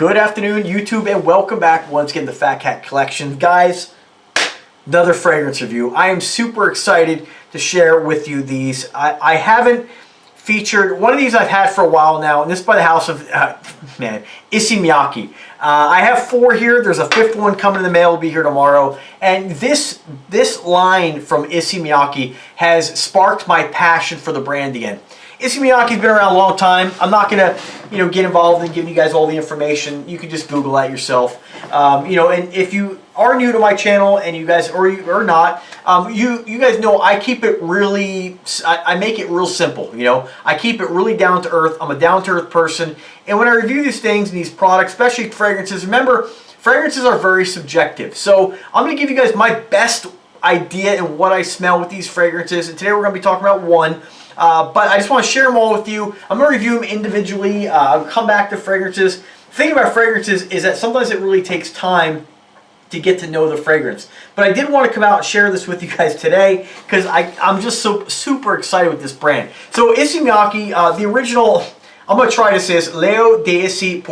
Good afternoon, YouTube, and welcome back once again to Fat Cat Collection. Guys, another fragrance review. I am super excited to share with you these. I haven't featured, one of these I've had for a while now, and this is by the house of, Issey Miyake. I have 4 here. There's a 5th one coming in the mail. Will be here tomorrow. And this line from Issey Miyake has sparked my passion for the brand again. Issey Miyake's been around a long time. I'm not gonna, get involved in giving you guys all the information. You can just Google that yourself. And if you are new to my channel and you guys or not, you guys know I keep it really. I make it real simple. I keep it really down to earth. I'm a down to earth person, and when I review these things and these products, especially fragrances, remember fragrances are very subjective. So I'm gonna give you guys my best idea and what I smell with these fragrances, and today we're gonna be talking about one. But I just want to share them all with you. I'm going to review them individually. I'll come back to fragrances. The thing about fragrances is that sometimes it really takes time to get to know the fragrance. But I did want to come out and share this with you guys today because I'm just so super excited with this brand. So Issey Miyake, the original, I'm going to try to say this, Nuit Del C.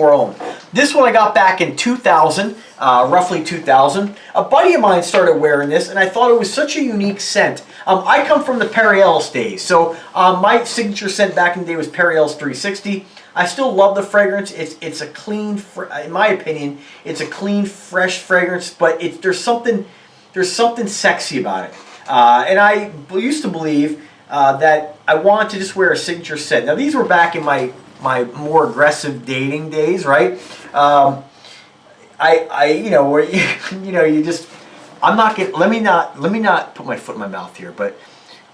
This one I got back in 2000, roughly 2000. A buddy of mine started wearing this, and I thought it was such a unique scent. I come from the Polaris days, so my signature scent back in the day was Polaris 360. I still love the fragrance. It's a clean, in my opinion, it's a clean, fresh fragrance, but there's something sexy about it. And I used to believe that I wanted to just wear a signature scent. Now these were back in my more aggressive dating days, right? Where you just, I'm not getting, let me not put my foot in my mouth here, but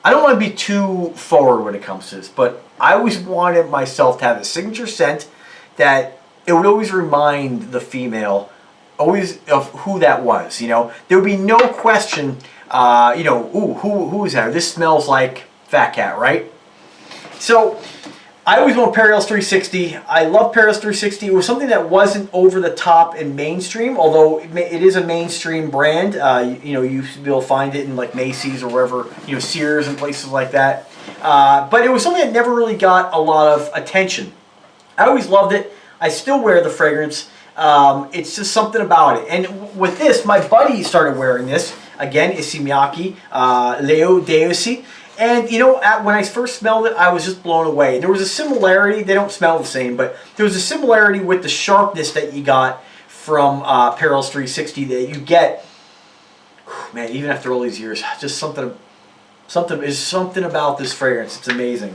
I don't want to be too forward when it comes to this, but I always wanted myself to have a signature scent that it would always remind the female always of who that was. There would be no question, ooh, who is that? This smells like Fat Cat, right? So I always want Polaris 360. I love Polaris 360. It was something that wasn't over the top and mainstream, although it is a mainstream brand. You used to be able to find it in like Macy's or wherever, Sears and places like that. But it was something that never really got a lot of attention. I always loved it. I still wear the fragrance. It's just something about it. And with this, my buddy started wearing this. Again, Issey Miyake, Nuit Del C. And when I first smelled it, I was just blown away. There was a similarity. They don't smell the same, but there was a similarity with the sharpness that you got from Polaris 360 that you get. Man, even after all these years, just something about this fragrance. It's amazing.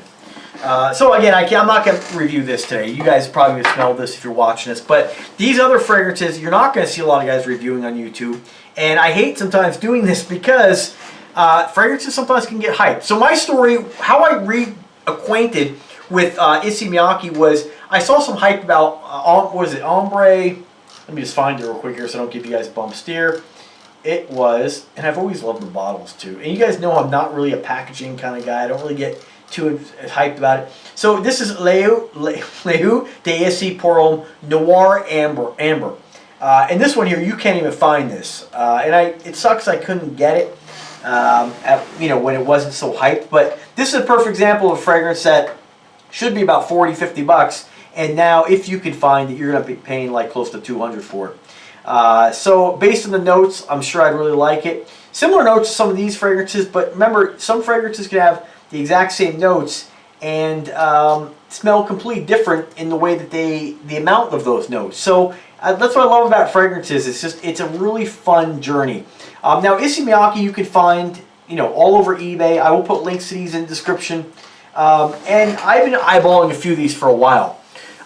So again, I'm not going to review this today. You guys probably going to smell this if you're watching this. But these other fragrances, you're not going to see a lot of guys reviewing on YouTube. And I hate sometimes doing this because fragrances sometimes can get hyped. So my story, how I reacquainted with Issey Miyake was I saw some hype about, what was it, Ombre? Let me just find it real quick here so I don't give you guys bump steer. It was, and I've always loved the bottles too. And you guys know I'm not really a packaging kind of guy. I don't really get too hyped about it. So this is Nuit Del C Noir Amber. And this one here, you can't even find this. It sucks I couldn't get it. When it wasn't so hyped, but this is a perfect example of a fragrance that should be about 40-50 bucks, and now if you can find it, you're going to be paying like close to 200 for it. So based on the notes, I'm sure I'd really like it. Similar notes to some of these fragrances, but remember, some fragrances can have the exact same notes and smell completely different in the way that the amount of those notes. So that's what I love about fragrances. It's a really fun journey. Now Issey Miyake you can find all over eBay. I will put links to these in the description. And I've been eyeballing a few of these for a while.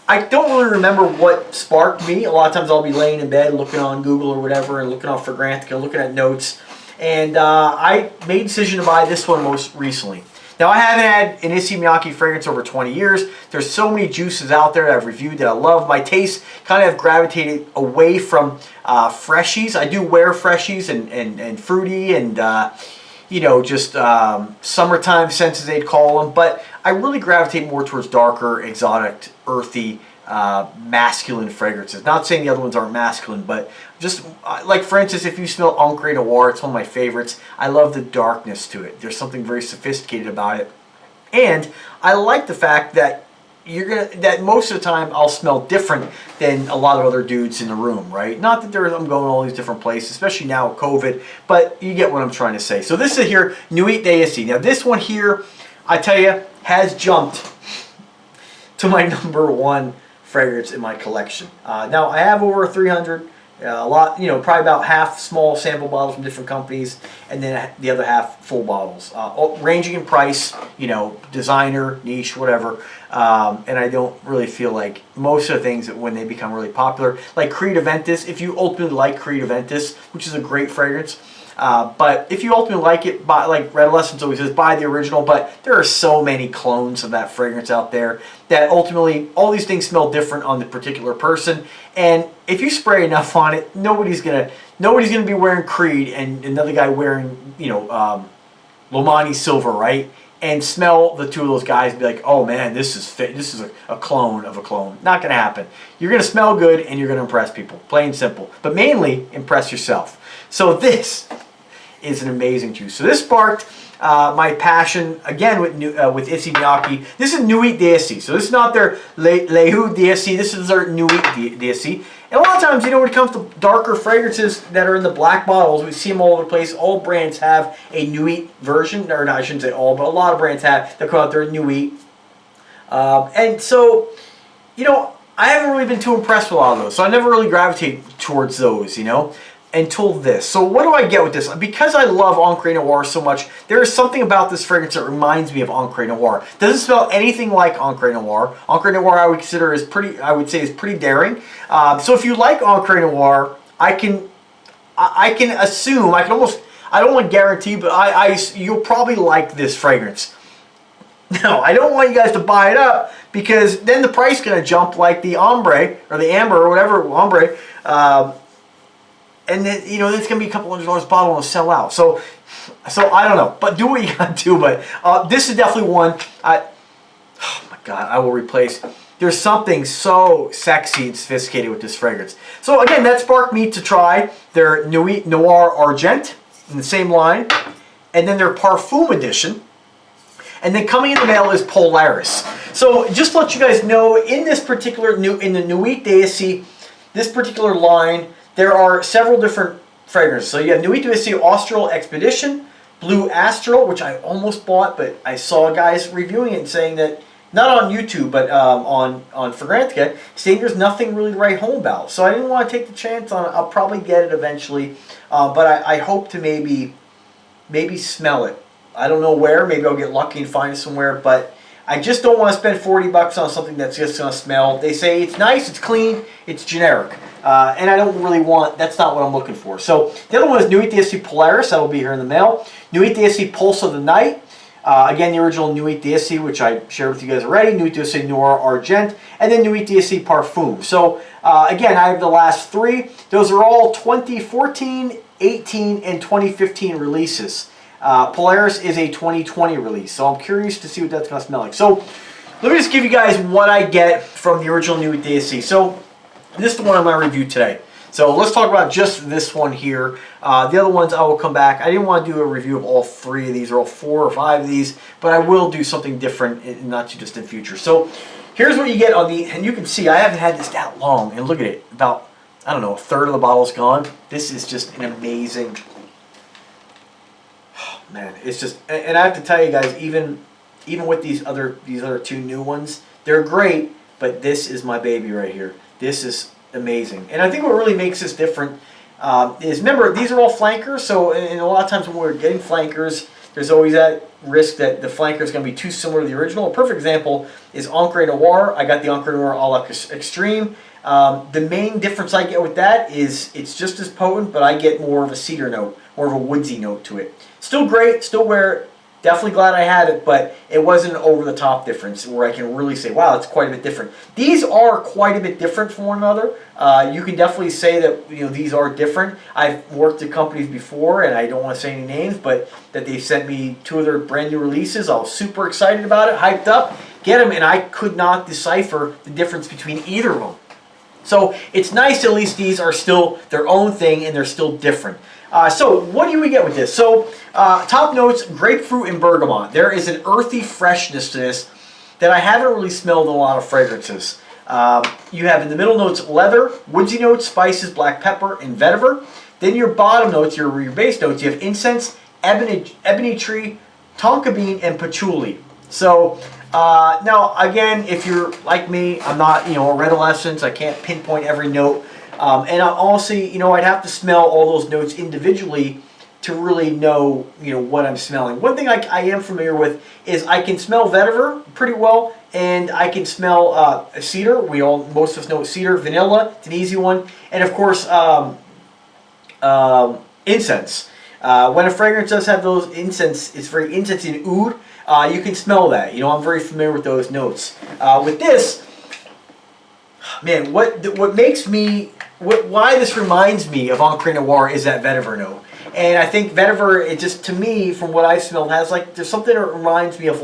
I don't really remember what sparked me. A lot of times I'll be laying in bed looking on Google or whatever and looking off Fragrantica, looking at notes. And I made a decision to buy this one most recently. Now I haven't had an Issey Miyake fragrance over 20 years. There's so many juices out there that I've reviewed that I love. My tastes kind of have gravitated away from freshies. I do wear freshies and fruity and just summertime scents as they'd call them. But I really gravitate more towards darker, exotic, earthy, masculine fragrances. Not saying the other ones aren't masculine, but just like for instance, if you smell Encre Noir, it's one of my favorites. I love the darkness to it. There's something very sophisticated about it. And I like the fact that that most of the time I'll smell different than a lot of other dudes in the room, right? Not that I'm going all these different places, especially now with COVID, but you get what I'm trying to say. So this is here, Nuit Del C. Now this one here, I tell you, has jumped to my #1 fragrance in my collection. Now I have over 300. A lot, probably about half small sample bottles from different companies, and then the other half full bottles, ranging in price, designer, niche, whatever. And I don't really feel like most of the things that when they become really popular, like Creed Aventus, if you ultimately like Creed Aventus, which is a great fragrance, but if you ultimately like it, buy, like Redolessence always says, buy the original. But there are so many clones of that fragrance out there that ultimately all these things smell different on the particular person. And if you spray enough on it, nobody's gonna be wearing Creed and another guy wearing Lomani Silver, right? And smell the two of those guys and be like, oh man, this is a clone of a clone. Not gonna happen. You're gonna smell good and you're gonna impress people, plain and simple. But mainly impress yourself. So this is an amazing juice. So this sparked my passion again with Issey Miyake. This is Nuit Del C. So this is not their Lehu Del C. This is their Nuit Del C. And a lot of times, when it comes to darker fragrances that are in the black bottles, we see them all over the place. All brands have a Nuit version, or no, I shouldn't say all, but a lot of brands have. They come out their Nuit. And so, I haven't really been too impressed with a lot of those. So I never really gravitated towards those, until this. So what do I get with this? Because I love Encre Noir so much, there is something about this fragrance that reminds me of Encre Noir. Doesn't smell anything like Encre Noir. Encre Noir I would consider is pretty daring. So if you like Encre Noir, I can assume, I don't want to guarantee, but you'll probably like this fragrance. Now, I don't want you guys to buy it up because then the price is going to jump like the Ombre or the Amber or whatever, Ombre. And then, it's going to be a couple $100 a bottle and it'll sell out. So I don't know. But do what you got to do. But this is definitely one. Oh my God, I will replace. There's something so sexy and sophisticated with this fragrance. So again, that sparked me to try their Nuit Noir Argent in the same line. And then their Parfum edition. And then coming in the mail is Polaris. So just to let you guys know, in this particular, in the Nuit Del C, this particular line, there are several different fragrances. So you have Nuit Del C Austral Expedition, Blue Astral, which I almost bought, but I saw guys reviewing it and saying that, not on YouTube, but on Fragrantica, saying there's nothing really to write home about. So I didn't want to take the chance on it. I'll probably get it eventually, but I hope to maybe smell it. I don't know where. Maybe I'll get lucky and find it somewhere, but I just don't want to spend 40 bucks on something that's just going to smell. They say it's nice, it's clean, it's generic. And I don't really want, that's not what I'm looking for. So the other one is Nuit Del C Polaris. That will be here in the mail. Nuit Del C Pulse of the Night. Again, the original Nuit Del C, which I shared with you guys already. Nuit Del C Noir Argent. And then Nuit Del C Parfum. So again, I have the last three. Those are all 2014, 18, and 2015 releases. Polaris is a 2020 release. So I'm curious to see what that's going to smell like. So let me just give you guys what I get from the original Nuit Del C. So this is the one I'm going to review today. So let's talk about just this one here. The other ones I will come back. I didn't want to do a review of all 3 of these or all 4 or 5 of these, but I will do something different in not too distant future. So here's what you get on the, and you can see I haven't had this that long, and look at it, about, I don't know, a third of the bottle's gone. This is just an amazing, oh, man, it's just, and I have to tell you guys, even with these other 2 new ones, they're great, but this is my baby right here. This is amazing. And I think what really makes this different is, remember, these are all flankers, so and a lot of times when we're getting flankers, there's always that risk that the flanker is going to be too similar to the original. A perfect example is Encre Noir. I got the Encre Noir à la Extreme. The main difference I get with that is it's just as potent, but I get more of a cedar note, more of a woodsy note to it. Still great, still wear it. Definitely glad I had it, but it wasn't an over-the-top difference where I can really say, wow, it's quite a bit different. These are quite a bit different from one another. You can definitely say that these are different. I've worked at companies before, and I don't want to say any names, but that they sent me 2 of their brand new releases. I was super excited about it, hyped up, get them, and I could not decipher the difference between either of them. So it's nice at least these are still their own thing and they're still different. So what do we get with this? So top notes, grapefruit and bergamot. There is an earthy freshness to this that I haven't really smelled in a lot of fragrances. You have in the middle notes leather, woodsy notes, spices, black pepper, and vetiver. Then your bottom notes, your base notes, you have incense, ebony tree, tonka bean, and patchouli. So now again, if you're like me, I'm not a redolescence. I can't pinpoint every note, and honestly, I'd have to smell all those notes individually to really know what I'm smelling. One thing I am familiar with is I can smell vetiver pretty well, and I can smell cedar. Most of us know cedar, vanilla. It's an easy one, and of course incense. When a fragrance does have those incense, it's very incense and oud. You can smell that. I'm very familiar with those notes. With this, man, what makes me why this reminds me of Encre Noir is that vetiver note. And I think vetiver, it just, to me, from what I've smelled, has there's something that reminds me of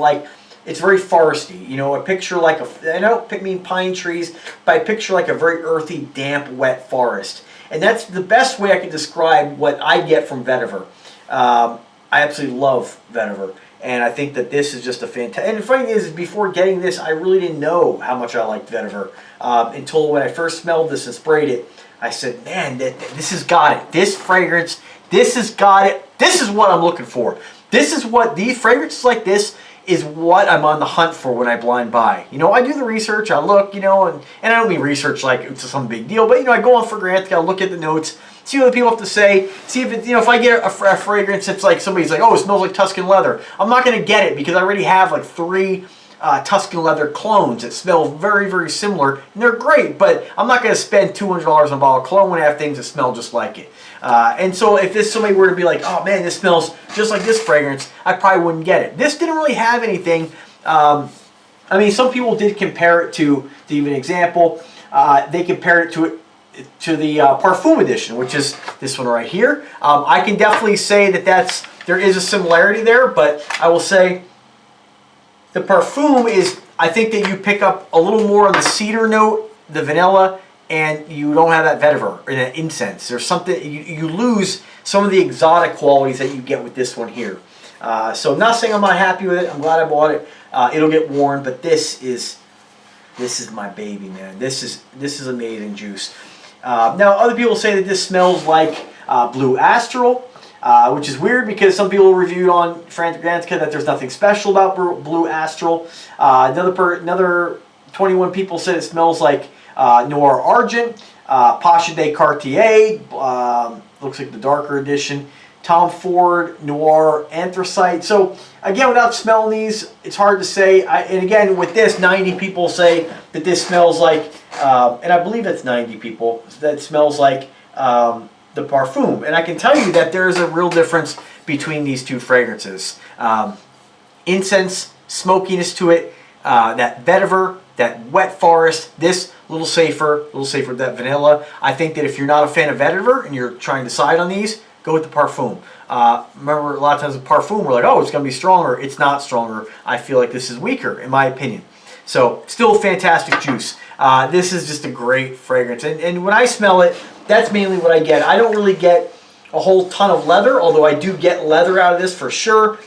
it's very foresty. I picture I don't mean pine trees, but I picture a very earthy, damp, wet forest. And that's the best way I can describe what I get from vetiver. I absolutely love vetiver. And I think that this is just a fantastic. And the funny thing is, before getting this, I really didn't know how much I liked vetiver. Until when I first smelled this and sprayed it, I said, man, this has got it. This fragrance, this has got it. This is what I'm looking for. This is what these fragrances like this is what I'm on the hunt for when I blind buy. I do the research, I look, and I don't mean research like it's some big deal, but I go on for granted, I look at the notes, see what the people have to say, see if it, if I get a fragrance that's somebody's like, oh, it smells like Tuscan leather. I'm not going to get it because I already have 3 Tuscan leather clones that smell very, very similar, and they're great, but I'm not going to spend $200 on a bottle of cologne when I have things that smell just like it. And so if somebody were to be like, oh man, this smells just like this fragrance, I probably wouldn't get it. This didn't really have anything. I mean, some people did compare it to give an example, they compared it to the Parfum edition, which is this one right here. I can definitely say that there is a similarity there, but I will say the Parfum is, I think that you pick up a little more on the cedar note, the vanilla, and you don't have that vetiver or that incense. There's something, you lose some of the exotic qualities that you get with this one here. So I'm not saying I'm not happy with it. I'm glad I bought it. It'll get worn, but this is my baby, man. This is amazing juice. Now other people say that this smells like Blue Astral, which is weird because some people reviewed on Fragrantica that there's nothing special about Blue Astral. Another 21 people said it smells like Noir Argent, Pacha de Cartier, looks like the darker edition, Tom Ford Noir Anthracite. So again, without smelling these, it's hard to say. And again, with this, 90 people say that this smells like, and I believe it's 90 people, that smells like the Parfum. And I can tell you that there is a real difference between these two fragrances. Incense, smokiness to it, that vetiver, that wet forest, this a little safer with that vanilla. I think that if you're not a fan of vetiver and you're trying to decide on these, go with the Parfum. Remember, a lot of times with Parfum, we're like, oh, it's going to be stronger. It's not stronger. I feel like this is weaker, in my opinion. So, still fantastic juice. This is just a great fragrance. And when I smell it, that's mainly what I get. I don't really get a whole ton of leather, although I do get leather out of this for sure.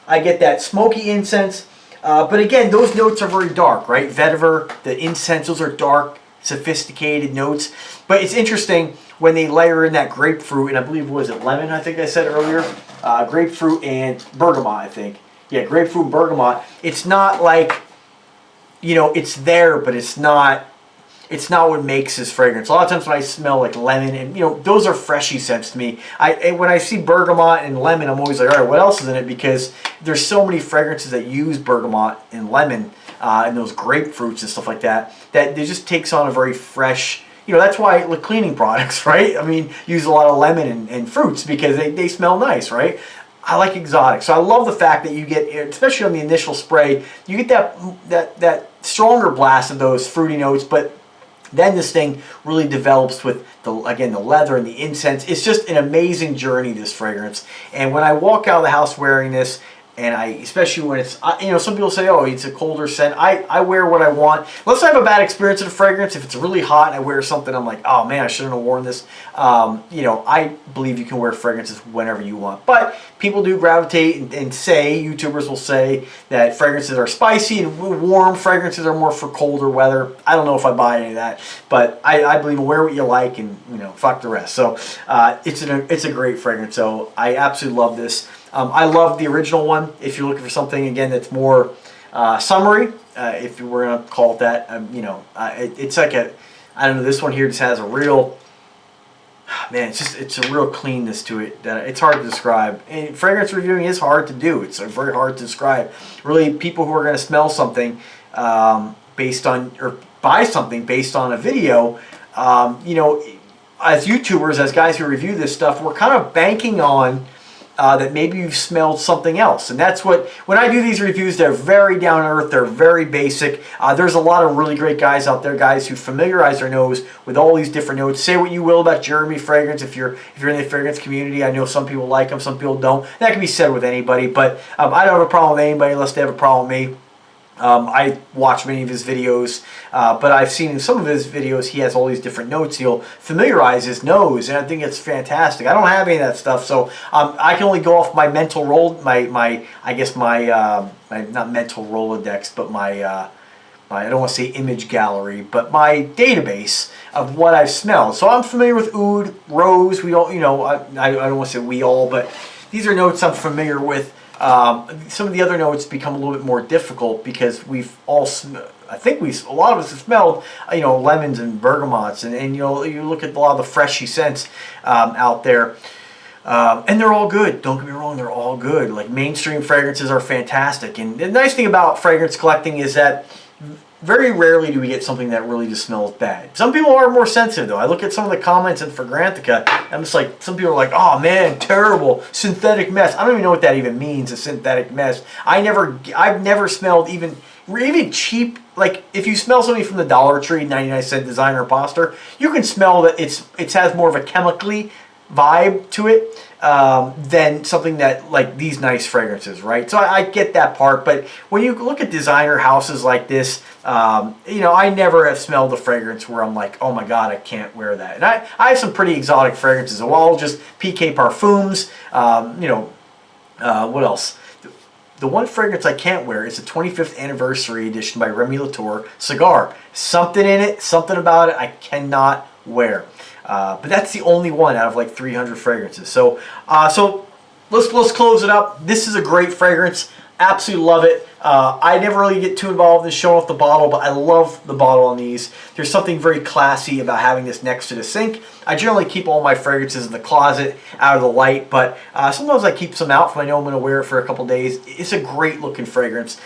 I get that smoky incense. But again, those notes are very dark, right? Vetiver, the incense, those are dark, sophisticated notes. But it's interesting when they layer in that grapefruit, and I believe, was it lemon, I think I said earlier? Grapefruit and bergamot, I think. Yeah, grapefruit and bergamot. It's not like, it's there, but it's not what makes this fragrance. A lot of times when I smell like lemon, and those are freshy scents to me. When I see bergamot and lemon, I'm always like, all right, what else is in it? Because there's so many fragrances that use bergamot and lemon and those grapefruits and stuff like that, that it just takes on a very fresh, that's why cleaning products, right? I mean, use a lot of lemon and fruits because they smell nice, right? I like exotic. So I love the fact that you get, especially on the initial spray, you get that stronger blast of those fruity notes, but then this thing really develops with, the leather and the incense. It's just an amazing journey, this fragrance. And when I walk out of the house wearing this, And especially when it's, you know, some people say, oh, it's a colder scent. I wear what I want. Unless I have a bad experience with a fragrance, if it's really hot and I wear something, I'm like, oh man, I shouldn't have worn this. You know, I believe you can wear fragrances whenever you want. But people do gravitate and say, YouTubers will say that fragrances are spicy and warm fragrances are more for colder weather. I don't know if I buy any of that, but I believe wear what you like and, you know, fuck the rest. So it's a great fragrance. So I absolutely love this. I love the original one. If you're looking for something, again, that's more summery, if you were going to call it that, you know, it's like a, I don't know, this one here just has a real, man, it's a real cleanness to it that it's hard to describe. And fragrance reviewing is hard to do. It's very hard to describe. Really, people who are going to smell something based on, or buy something based on a video, you know, as YouTubers, as guys who review this stuff, we're kind of banking on that maybe you've smelled something else. And that's what, when I do these reviews, they're very down to earth, they're very basic. There's a lot of really great guys out there, guys who familiarize their nose with all these different notes. Say what you will about Jeremy fragrance, if you're in the fragrance community. I know some people like them, some people don't. That can be said with anybody, but I don't have a problem with anybody unless they have a problem with me. I watch many of his videos, but I've seen in some of his videos he has all these different notes. He'll familiarize his nose, and I think it's fantastic. I don't have any of that stuff, so I can only go off my mental roll, my I guess my not mental Rolodex, but my I don't want to say image gallery, but my database of what I've smelled. So I'm familiar with oud, rose. We all, you know, I don't want to say we all, but these are notes I'm familiar with. Some of the other notes become a little bit more difficult because we've all, I think a lot of us have smelled, you know, lemons and bergamots, and you know, you look at a lot of the freshy scents out there, and they're all good. Don't get me wrong, they're all good. Like, mainstream fragrances are fantastic, and the nice thing about fragrance collecting is that very rarely do we get something that really just smells bad. Some people are more sensitive though. I look at some of the comments in Fragrantica, I'm just like, some people are like, oh man, terrible, synthetic mess. I don't even know what that even means, a synthetic mess. I've never smelled even cheap, like if you smell something from the Dollar Tree, 99-cent designer imposter, you can smell that it has more of a chemically vibe to it than something that, like these nice fragrances, right? So I get that part, but when you look at designer houses like this, you know, I never have smelled a fragrance where I'm like, oh my god, I can't wear that. And I have some pretty exotic fragrances, all just PK Parfums, you know, what else? The one fragrance I can't wear is the 25th anniversary edition by Remy Latour cigar. Something in it, something about it I cannot wear. But that's the only one out of like 300 fragrances. So let's close it up. This is a great fragrance. Absolutely love it. I never really get too involved in showing off the bottle, but I love the bottle on these. There's something very classy about having this next to the sink. I generally keep all my fragrances in the closet out of the light, but sometimes I keep some out if I know I'm going to wear it for a couple days. It's a great looking fragrance.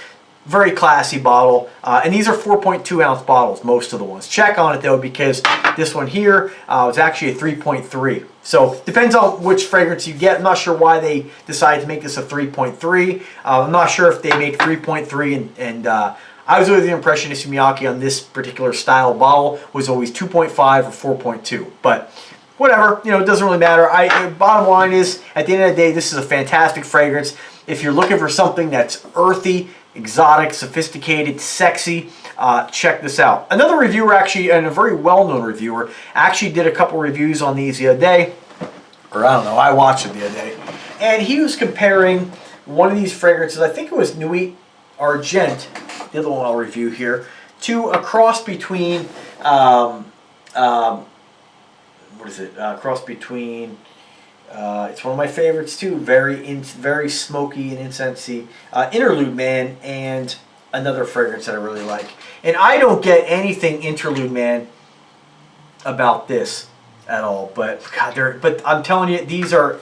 Very classy bottle, and these are 4.2 ounce bottles, most of the ones. Check on it though, because this one here was actually a 3.3. So depends on which fragrance you get. I'm not sure why they decided to make this a 3.3. I'm not sure if they make 3.3 and I was under the impression Issey Miyake on this particular style bottle was always 2.5 or 4.2, but whatever, you know, it doesn't really matter. Bottom line is, at the end of the day, this is a fantastic fragrance. If you're looking for something that's earthy, exotic, sophisticated, sexy, check this out. Another reviewer actually, and a very well-known reviewer, actually did a couple reviews on these the other day, or I don't know, I watched it the other day, and he was comparing one of these fragrances, I think it was Nuit Argent, the other one I'll review here, to a cross between, what is it, cross between, it's one of my favorites too, very smoky and incensey, Interlude Man, and another fragrance that I really like. And I don't get anything Interlude Man about this at all, but God, but I'm telling you, these are,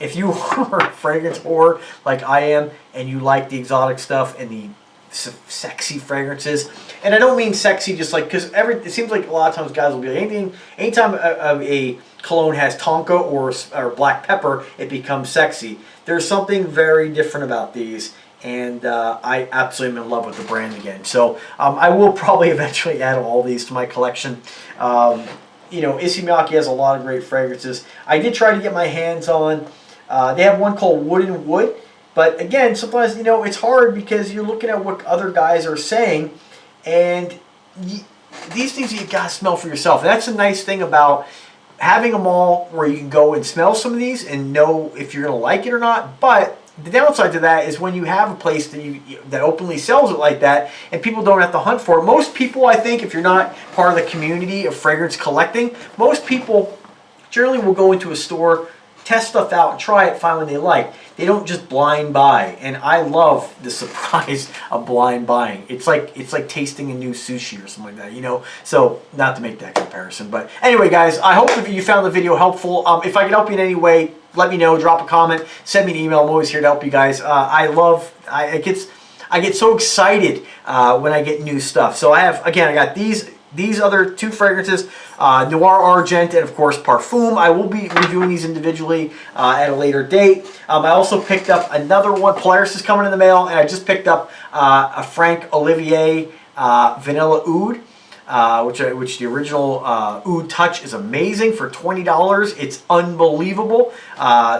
if you are a fragrance whore like I am, and you like the exotic stuff and the sexy fragrances, and I don't mean sexy just like, because it seems like a lot of times guys will be like, anytime a cologne has tonka or black pepper, it becomes sexy. There's something very different about these, and I absolutely am in love with the brand again. So I will probably eventually add all these to my collection. You know, Issey Miyake has a lot of great fragrances. I did try to get my hands on, they have one called Wood and Wood, But again, sometimes, you know, it's hard because you're looking at what other guys are saying, and these things you gotta smell for yourself. And that's a nice thing about having a mall where you can go and smell some of these and know if you're gonna like it or not. But the downside to that is when you have a place that openly sells it like that, and people don't have to hunt for it. Most people, I think, if you're not part of the community of fragrance collecting, most people generally will go into a store, test stuff out, and try it, find what they like. They don't just blind buy, and I love the surprise of blind buying. It's like tasting a new sushi or something like that, you know. So not to make that comparison, but anyway, guys, I hope that you found the video helpful. If I can help you in any way, let me know. Drop a comment, send me an email. I'm always here to help you guys. I get so excited when I get new stuff. So I got these other two fragrances, Noir Argent and of course Parfum. I will be reviewing these individually at a later date. I also picked up another one. Polaris is coming in the mail, and I just picked up a Frank Olivier Vanilla Oud, which the original Oud Touch is amazing for $20. It's unbelievable.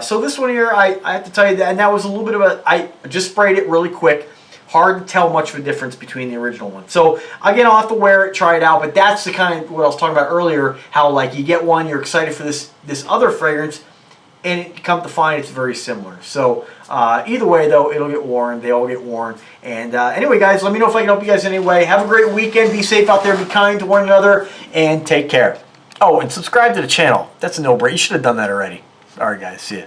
So this one here, I have to tell you that, and that was a little bit of I just sprayed it really quick. Hard to tell much of a difference between the original one. So again, I'll have to wear it, try it out, but that's the kind of what I was talking about earlier, how like you get one, you're excited for this other fragrance, and it come to find it's very similar. So either way though, it'll get worn, they all get worn. And anyway guys, let me know if I can help you guys in any way. Have a great weekend, be safe out there, be kind to one another, and take care. Oh, and subscribe to the channel. That's a no-brainer. You should have done that already. Alright guys, see ya.